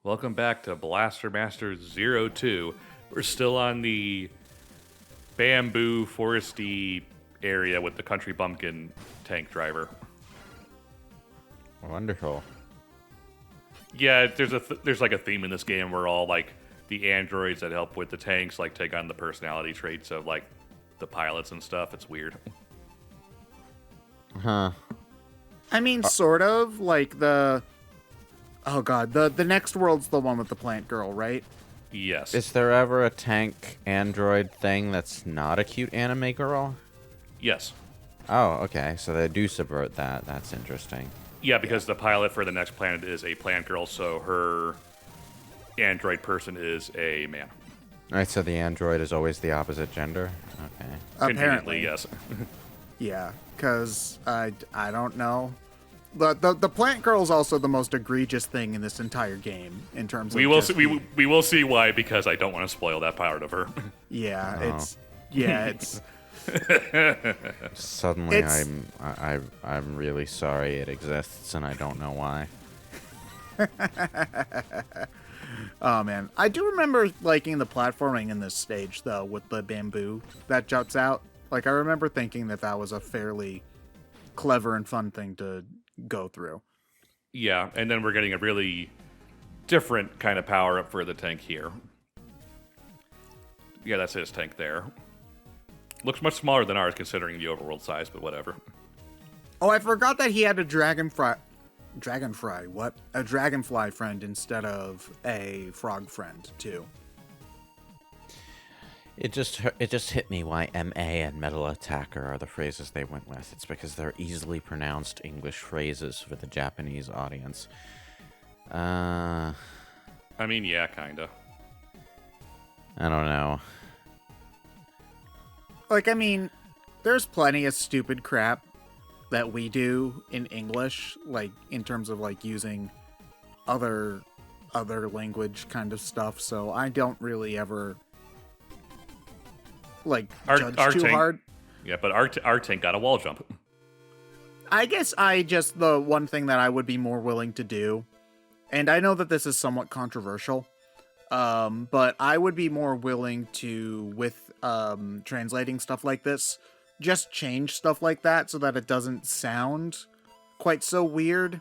Welcome back to Blaster Master Zero 02. We're still on the bamboo foresty area with the country bumpkin tank driver. Wonderful. Yeah, there's like a theme in this game where all like the androids that help with the tanks like take on the personality traits of like the pilots and stuff. It's weird. Huh. I mean, sort of like the. Oh god, the next world's the one with the plant girl, right? Yes. Is there ever a tank android thing that's not a cute anime girl? Yes. Oh, okay. So they do subvert that. That's interesting. Yeah, because the pilot for the next planet is a plant girl, so her android person is a man. All right, so the android is always the opposite gender? Okay. Conveniently, yes. Yeah, because I don't know. The plant girl is also the most egregious thing in this entire game in terms of we will see why, because I don't want to spoil that part of her. Yeah, Oh. it's Suddenly, It's- I'm really sorry it exists, and I don't know why. oh man, I do remember liking the platforming in this stage though, with the bamboo that juts out. Like I remember thinking that was a fairly clever and fun thing to go through. Yeah, and then we're getting a really different kind of power up for the tank here. Yeah, that's his tank there. Looks much smaller than ours considering the overworld size, but whatever. Oh, I forgot that he had a dragonfly. What? A dragonfly friend instead of a frog friend too. It just hit me why MA and Metal Attacker are the phrases they went with. It's because they're easily pronounced English phrases for the Japanese audience. I mean, yeah, kinda. I don't know. Like, I mean, there's plenty of stupid crap that we do in English, like in terms of like using other language kind of stuff. So I don't really ever like judge too tank, hard. Yeah, but our tank got a wall jump. I guess the one thing that I would be more willing to do, and I know that this is somewhat controversial, but I would be more willing to, with translating stuff like this, just change stuff like that so that it doesn't sound quite so weird,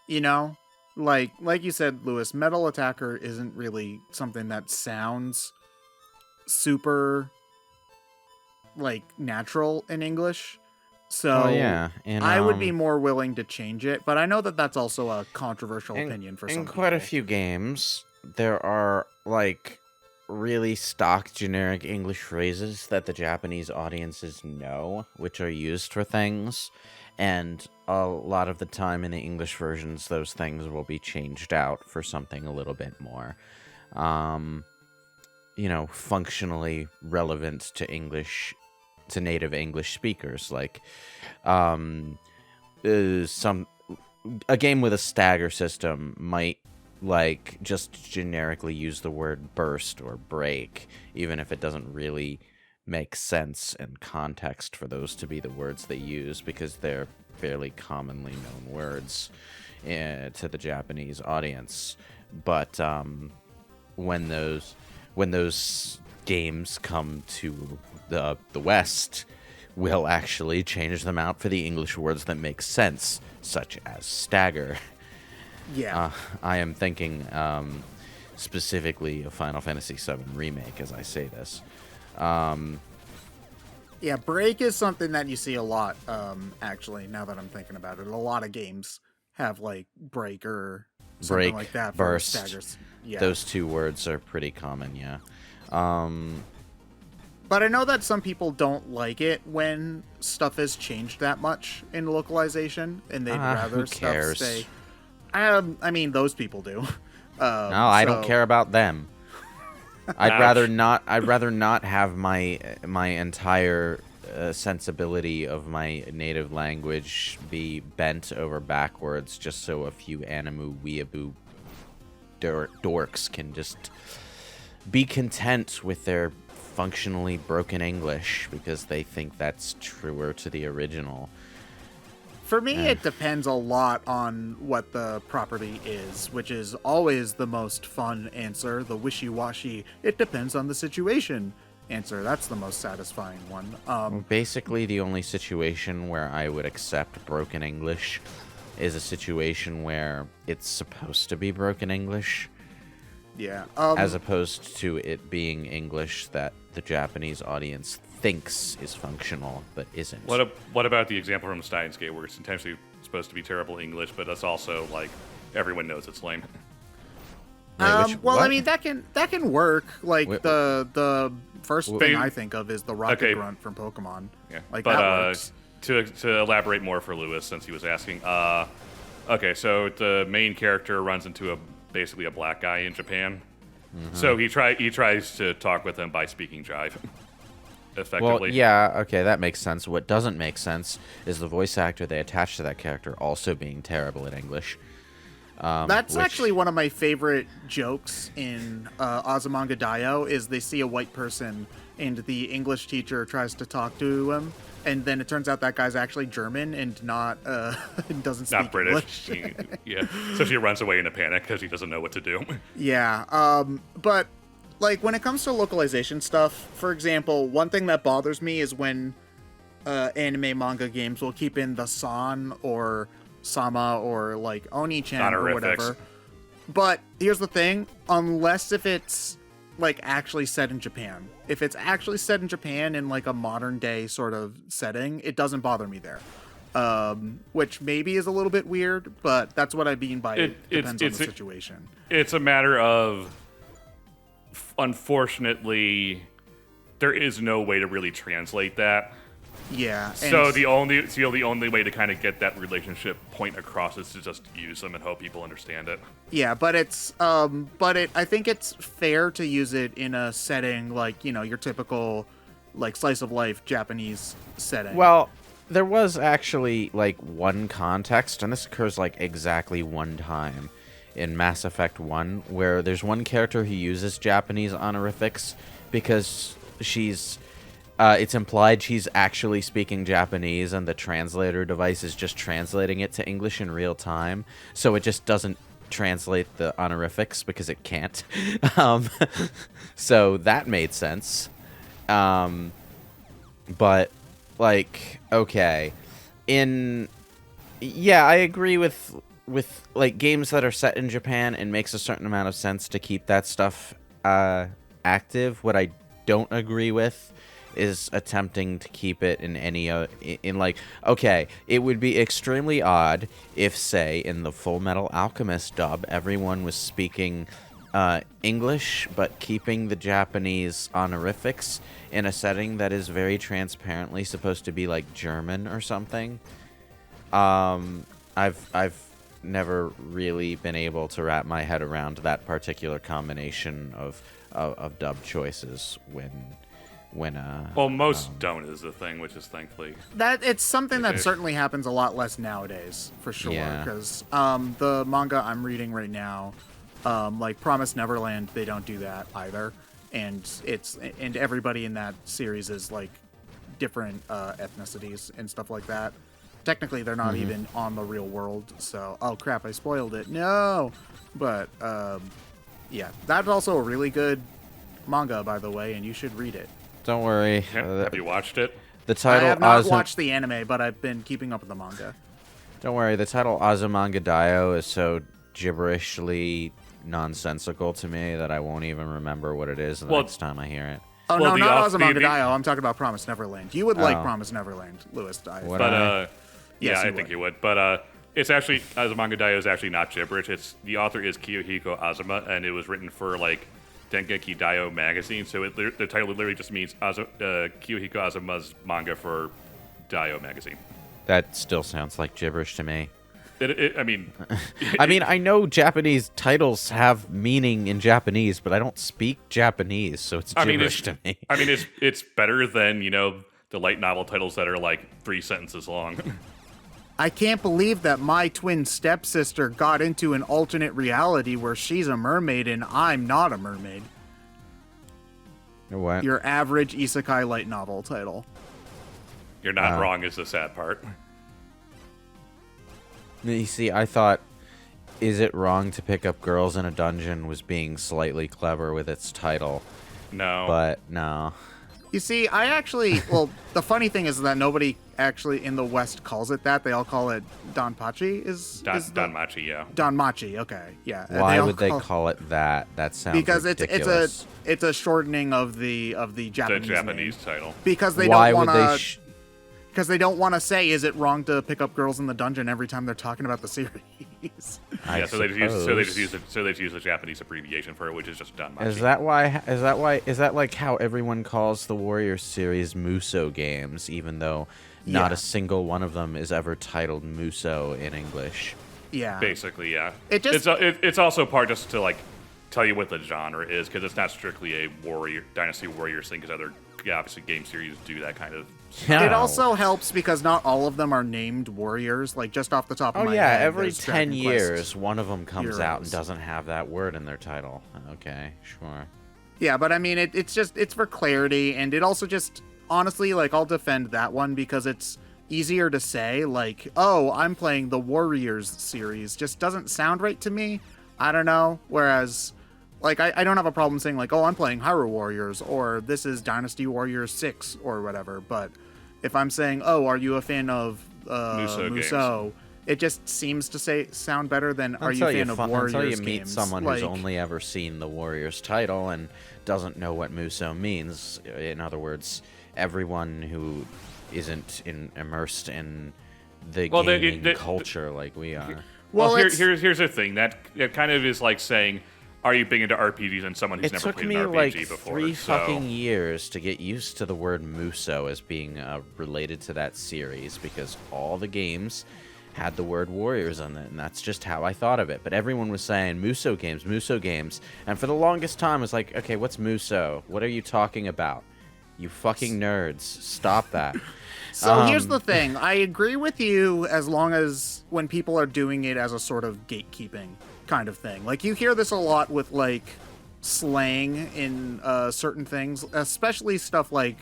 you know? Like you said, Lewis, Metal Attacker isn't really something that sounds super, like, natural in English. So Oh, yeah. And, I would be more willing to change it, but I know that that's also a controversial opinion for some in people. quite a few games, there are, like, really stock generic English phrases that the Japanese audiences know, which are used for things, and a lot of the time in the English versions, those things will be changed out for something a little bit more, functionally relevant to English, to native English speakers, like, a game with a stagger system might, like, just generically use the word burst or break, even if it doesn't really make sense in context for those to be the words they use, because they're fairly commonly known words to the Japanese audience. But when those games come to the West, we'll actually change them out for the English words that make sense, such as stagger. Yeah. I am thinking specifically of Final Fantasy VII Remake as I say this. Yeah, break is something that you see a lot, actually, now that I'm thinking about it. A lot of games have, like, break or something Break, like that for burst. staggers. Yeah. Those two words are pretty common, yeah. But I know that some people don't like it when stuff is changed that much in localization, and they'd rather who cares? stuff stay. I mean, those people do. No, I don't care about them. I'd Ouch. rather not have my entire sensibility of my native language be bent over backwards just so a few animu weeaboo dorks can just be content with their functionally broken English because they think that's truer to the original. For me, it depends a lot on what the property is, which is always the most fun answer. The wishy-washy, it depends on the situation answer. That's the most satisfying one. Basically, the only situation where I would accept broken English is a situation where it's supposed to be broken English, Yeah. as opposed to it being English that the Japanese audience thinks is functional but isn't. What about the example from Steins Gate where it's intentionally supposed to be terrible English, but it's also like everyone knows it's lame? Wait, well, I what? mean that can work. Like Wait, the first thing Bane- I think of is the rocket Okay. grunt from Pokemon. Yeah. Like but that works. to elaborate more for Lewis, since he was asking, okay, so the main character runs into basically a black guy in Japan. So he tries to talk with him by speaking jive. Effectively. Well, yeah, okay, that makes sense. What doesn't make sense is the voice actor they attach to that character also being terrible at English. That's which- actually one of my favorite jokes in Azumanga Daioh is they see a white person and the English teacher tries to talk to him, and then it turns out that guy's actually German and not and doesn't speak Not British. English. Yeah. So she runs away in a panic because he doesn't know what to do. Yeah, but like when it comes to localization stuff, for example, one thing that bothers me is when anime manga games will keep in the san or sama or like oni-chan or Honorifics. whatever. But here's the thing, unless if it's like actually set in Japan. If it's actually set in Japan in like a modern day sort of setting, it doesn't bother me there. Which maybe is a little bit weird, but that's what I mean by it depends on the situation. It's a matter of, unfortunately, there is no way to really translate that. Yeah. So the only way to kind of get that relationship point across is to just use them and hope people understand it. Yeah, but I think it's fair to use it in a setting like, you know, your typical like slice of life Japanese setting. Well, there was actually like one context, and this occurs like exactly one time in Mass Effect 1, where there's one character who uses Japanese honorifics because she's it's implied she's actually speaking Japanese and the translator device is just translating it to English in real time, so it just doesn't translate the honorifics because it can't. So that made sense. But like, okay, I agree with like games that are set in Japan. It makes a certain amount of sense to keep that stuff active. What I don't agree with is attempting to keep it in any in like, okay, it would be extremely odd if, say, in the Full Metal Alchemist dub, everyone was speaking English but keeping the Japanese honorifics in a setting that is very transparently supposed to be like German or something. I've never really been able to wrap my head around that particular combination of dub choices when Well, most don't is the thing, which is thankfully. that it's something that Okay. certainly happens a lot less nowadays, for sure. Yeah. Because the manga I'm reading right now, like Promise Neverland, they don't do that either, and everybody in that series is like different ethnicities and stuff like that. Technically, they're not even on the real world, so oh crap, I spoiled it. No, but yeah, that's also a really good manga, by the way, and you should read it. don't worry. Have you watched it? The I title have not watched the anime, but I've been keeping up with the manga. Don't worry, the title Azumanga Daioh is so gibberishly nonsensical to me that I won't even remember what it is the Well- next time I hear it. Oh, Well, no, the not off- the- Azumanga the- Daioh. I'm talking about Promise Neverland. You would like Oh. Promise Neverland, Lewis. What? But Yes, yeah, I you think would. you would. But it's actually Azumanga Daioh is actually not gibberish. The author is Kiyohiko Azuma, and it was written for like Dengeki Daioh magazine. So the title literally just means Kiyohiko Azuma's manga for Daioh magazine. That still sounds like gibberish to me. I mean, I mean, I know Japanese titles have meaning in Japanese, but I don't speak Japanese, so it's gibberish to me. I mean, it's better than the light novel titles that are like 3 sentences long. I can't believe that my twin stepsister got into an alternate reality where she's a mermaid and I'm not a mermaid. What? Your average isekai light novel title. You're not wrong. Is the sad part. You see, I thought, is it wrong to pick up girls in a dungeon was being slightly clever with its title, No. but no. You see, I actually, well, the funny thing is that nobody actually in the West calls it that. They all call it Danpachi. Danmachi, yeah. Danmachi, okay, yeah. And Why all would they call it that? That sounds because ridiculous. it's a shortening of the Japanese The Japanese name. title. Because they Why don't would want they? to. Because they don't want to say, is it wrong to pick up girls in the dungeon every time they're talking about the series? I So they just suppose. use the Japanese abbreviation for it, which is just Danmachi. Is that why? Is that like how everyone calls the Warriors series Muso games, even though not Yeah. a single one of them is ever titled Muso in English? Yeah. Basically, yeah. It just- it's also part just to like tell you what the genre is, because it's not strictly a Dynasty Warriors thing, because other obviously game series do that kind of. It also helps because not all of them are named warriors. Like, just off the top of Oh my yeah, head. every there's 10 Dragon Quest years, one of them comes out and Heroes. doesn't have that word in their title. Okay, sure. Yeah, but I mean, it's for clarity, and it also just, honestly, like, I'll defend that one because it's easier to say, like, oh, I'm playing the Warriors series. Just doesn't sound right to me. I don't know. Whereas, like, I don't have a problem saying, like, oh, I'm playing Hyrule Warriors, or this is Dynasty Warriors 6, or whatever. But if I'm saying, oh, are you a fan of Muso? It just seems to sound better than are you a fan of Warriors until you meet games? someone like, who's only ever seen the Warriors title and doesn't know what Muso means. In other words, everyone who isn't immersed in the gaming culture like we are. Well, here's the thing. That kind of is like saying, are you big into RPGs and someone who's It never took played me an RPG like before? 3 so. fucking years to get used to the word Muso as being related to that series, because all the games had the word Warriors in it, and that's just how I thought of it. But everyone was saying Muso games, and for the longest time I was like, okay, what's Muso? What are you talking about? You fucking nerds, stop that. So here's the thing. I agree with you as long as when people are doing it as a sort of gatekeeping kind of thing. Like, you hear this a lot with, like, slang in certain things, especially stuff like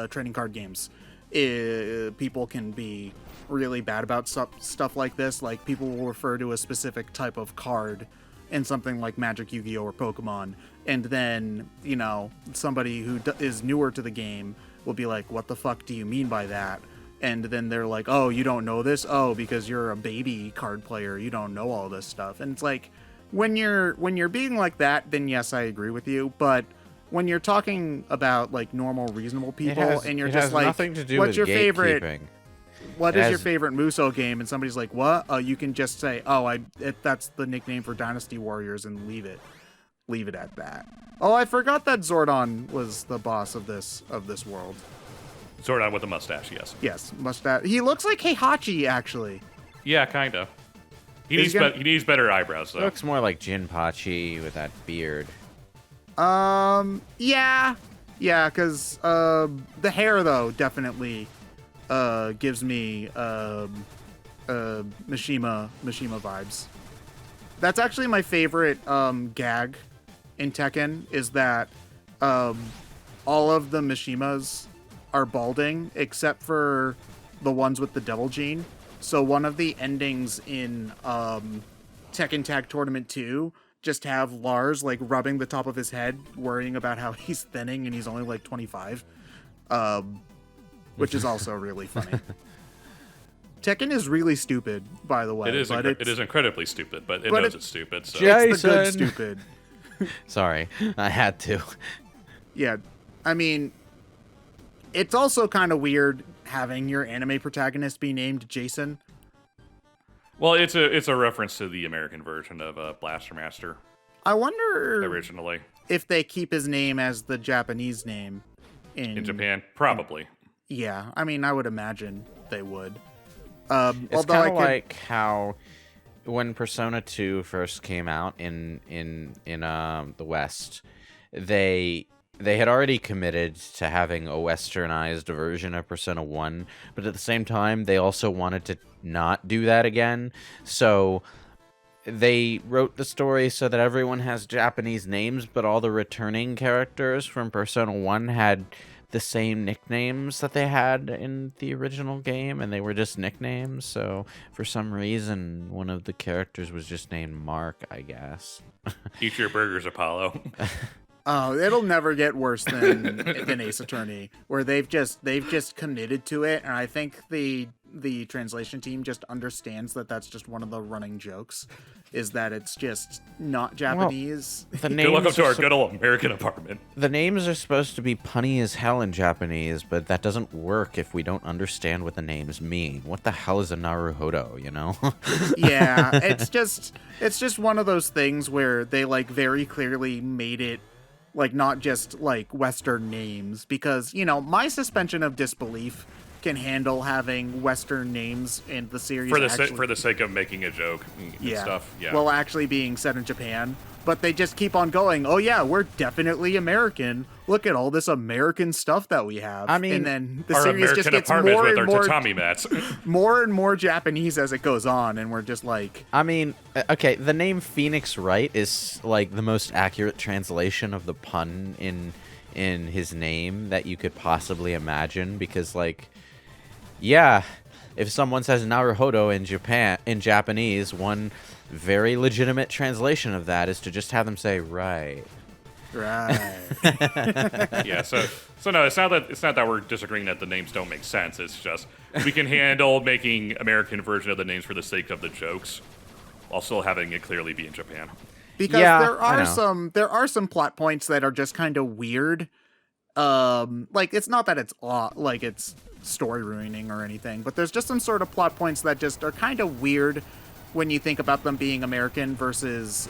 trading card games. People can be really bad about stuff like this. Like, people will refer to a specific type of card in something like Magic, Yu-Gi-Oh, or Pokemon, and then, you know, somebody who is newer to the game will be like, what the fuck do you mean by that? And then they're like, oh, you don't know this? Oh, because you're a baby card player, you don't know all this stuff. And it's like, when you're being like that, then yes, I agree with you. But when you're talking about, like, normal, reasonable people, and you're just like, nothing to do what's with your favorite? gatekeeping. What It is has- your favorite Muso game? And somebody's like, what? You can just say, oh, that's the nickname for Dynasty Warriors, and leave it at that. Oh, I forgot that Zordon was the boss of this world. Zordon with a mustache, yes. Yes, mustache. He looks like Heihachi, actually. Yeah, kind of. He Is needs he he needs better eyebrows, though. Looks more like Jinpachi with that beard. Yeah, because the hair, though, definitely gives me Mishima vibes. That's actually my favorite gag in Tekken, is that all of the Mishimas are balding except for the ones with the devil gene. So one of the endings in Tekken Tag Tournament 2 just have Lars, like, rubbing the top of his head, worrying about how he's thinning and he's only like 25, which is also really funny. Tekken is really stupid, by the way. It is but it is incredibly stupid, but it but knows it- it's stupid. So. It's the good Jason! stupid. Sorry, I had to. Yeah, I mean, it's also kind of weird having your anime protagonist be named Jason. Well, it's a reference to the American version of Blaster Master I wonder originally if they keep his name as the Japanese name in Japan. Probably. Yeah, I mean, I would imagine they would. It's Although I kind of could, like how when Persona 2 first came out in the West, they had already committed to having a westernized version of Persona 1, but at the same time they also wanted to not do that again. So they wrote the story so that everyone has Japanese names, but all the returning characters from Persona 1 had the same nicknames that they had in the original game, and they were just nicknames. So for some reason, one of the characters was just named Mark, I guess. Eat your burgers, Apollo. Oh, it'll never get worse than Ace Attorney, where they've just committed to it, and I think the translation team just understands that that's just one of the running jokes, is that it's just not Japanese. The Good welcome names to are our good old American apartment. the names are supposed to be punny as hell in Japanese, but that doesn't work if we don't understand what the names mean. What the hell is a Naruhodo, you know? Yeah, it's just one of those things where they like very clearly made it like not just like Western names, because my suspension of disbelief can handle having Western names in the series For the sake of making a joke and stuff. Yeah. Well, actually being set in Japan, but they just keep on going. Oh yeah, we're definitely American. Look at all this American stuff that we have. I mean, and then the our series American just gets apartments more with and our more tatami mats. more and more Japanese as it goes on, and we're just like, I mean, okay, the name Phoenix Wright is like the most accurate translation of the pun in his name that you could possibly imagine, because like, yeah, if someone says Naruhodo in Japanese, one very legitimate translation of that is to just have them say right. right. Yeah, so no, it's not that we're disagreeing that the names don't make sense. It's just we can handle making American version of the names for the sake of the jokes, while still having it clearly be in Japan. Because Yeah, there are some plot points that are just kind of weird. Like it's not that it's like it's story ruining or anything, but there's just some sort of plot points that just are kind of weird when you think about them being American versus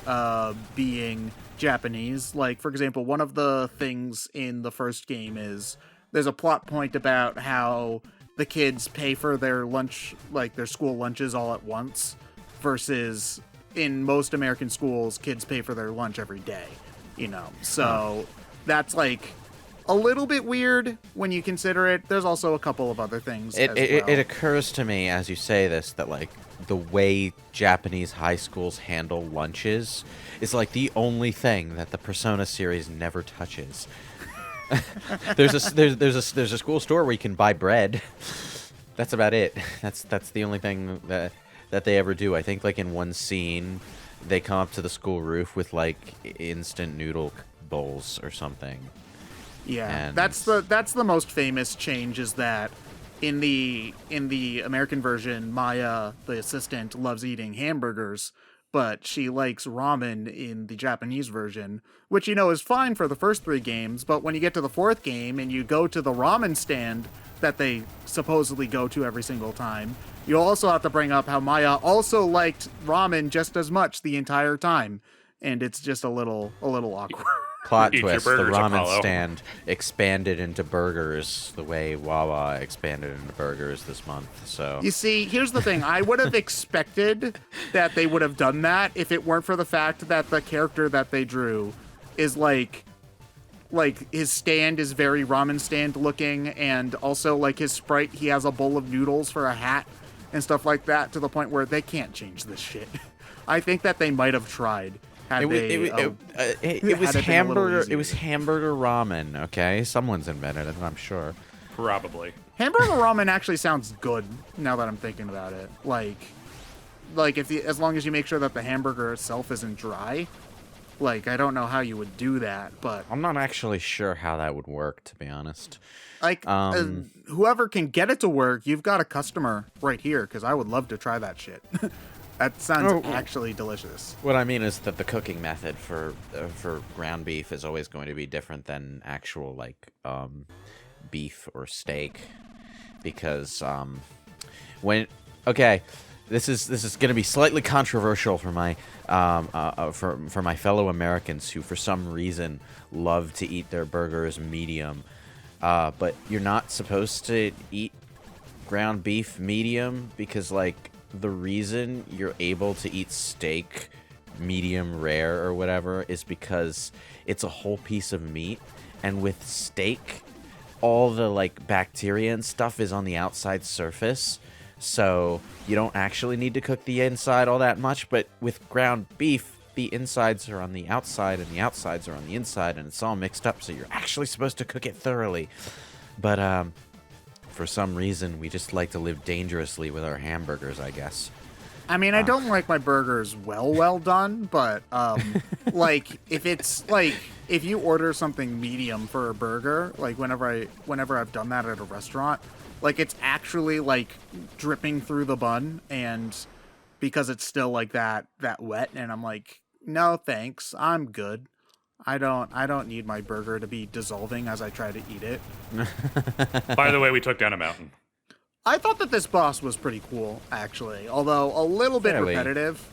being Japanese. Like, for example, one of the things in the first game is there's a plot point about how the kids pay for their lunch, like their school lunches all at once, versus in most American schools, kids pay for their lunch every day, So that's like a little bit weird when you consider it. There's also a couple of other things as well. It occurs to me as you say this that like the way Japanese high schools handle lunches is like the only thing that the Persona series never touches. there's a school store where you can buy bread. That's about it. That's the only thing that they ever do. I think like in one scene they come up to the school roof with like instant noodle bowls or something. Yeah, And that's the most famous change, is that in the American version, Maya, the assistant, loves eating hamburgers, but she likes ramen in the Japanese version, which is fine for the first 3 games, but when you get to the 4th game and you go to the ramen stand that they supposedly go to every single time, you also have to bring up how Maya also liked ramen just as much the entire time, and it's just a little awkward. Plot Eat your twist, the burgers, ramen Apollo. stand expanded into burgers the way Wawa expanded into burgers this month. So You see, here's the thing. I would have expected that they would have done that if it weren't for the fact that the character that they drew is like his stand is very ramen stand looking, and also like his sprite, he has a bowl of noodles for a hat and stuff like that, to the point where they can't change this shit. I think that they might have tried. it was hamburger. It was hamburger ramen. Okay, someone's invented it, I'm sure. Probably. Hamburger ramen actually sounds good now that I'm thinking about it. Like as long as you make sure that the hamburger itself isn't dry. Like, I don't know how you would do that, but I'm not actually sure how that would work, to be honest. like whoever can get it to work, you've got a customer right here, because I would love to try that shit. That sounds actually delicious. What I mean is that the cooking method for ground beef is always going to be different than actual like beef or steak, because this is going to be slightly controversial for my for my fellow Americans who for some reason love to eat their burgers medium, but you're not supposed to eat ground beef medium, because like the reason you're able to eat steak medium rare or whatever is because it's a whole piece of meat, and with steak all the like bacteria and stuff is on the outside surface, so you don't actually need to cook the inside all that much. But with ground beef, the insides are on the outside and the outsides are on the inside, and it's all mixed up, so you're actually supposed to cook it thoroughly. But for some reason, we just like to live dangerously with our hamburgers, I guess. I mean, I don't like my burgers well done, but like if you order something medium for a burger, like whenever I've done that at a restaurant, like it's actually like dripping through the bun, and because it's still like that wet, and I'm like, no thanks, I'm good. I don't need my burger to be dissolving as I try to eat it. By the way, we took down a mountain. I thought that this boss was pretty cool, actually, although a little bit Fairly. repetitive.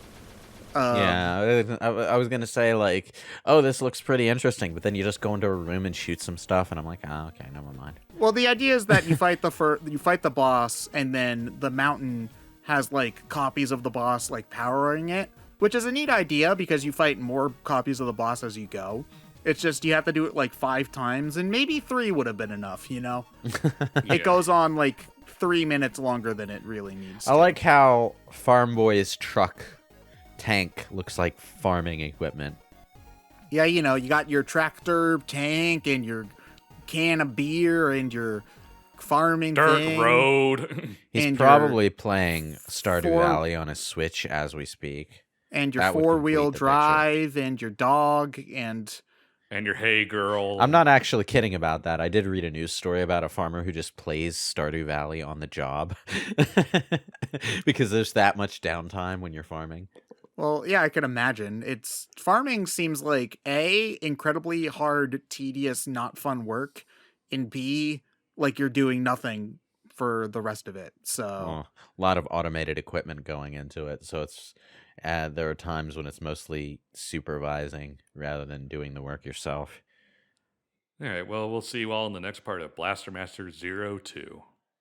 Yeah, I was gonna say like, oh, this looks pretty interesting, but then you just go into a room and shoot some stuff, and I'm like, oh, okay, never mind. Well, the idea is that you fight the boss, and then the mountain has like copies of the boss like powering it, which is a neat idea because you fight more copies of the boss as you go. It's just you have to do it like 5 times, and maybe 3 would have been enough, you know? Yeah. It goes on like 3 minutes longer than it really needs to. I like how Farm Boy's truck tank looks like farming equipment. Yeah, you know, you got your tractor tank and your can of beer and your farming Dirt thing. road. He's And probably playing Stardew four- Valley on his Switch as we speak. And your That would 4-wheel complete the picture. drive and your dog and... And your hey girl. I'm not actually kidding about that. I did read a news story about a farmer who just plays Stardew Valley on the job because there's that much downtime when you're farming. Well, yeah, I could imagine. Farming seems like A, incredibly hard, tedious, not fun work, and B, like you're doing nothing for the rest of it. So Well, a lot of automated equipment going into it, so it's there are times when it's mostly supervising rather than doing the work yourself. All right, well, we'll see you all in the next part of Blaster Master 02.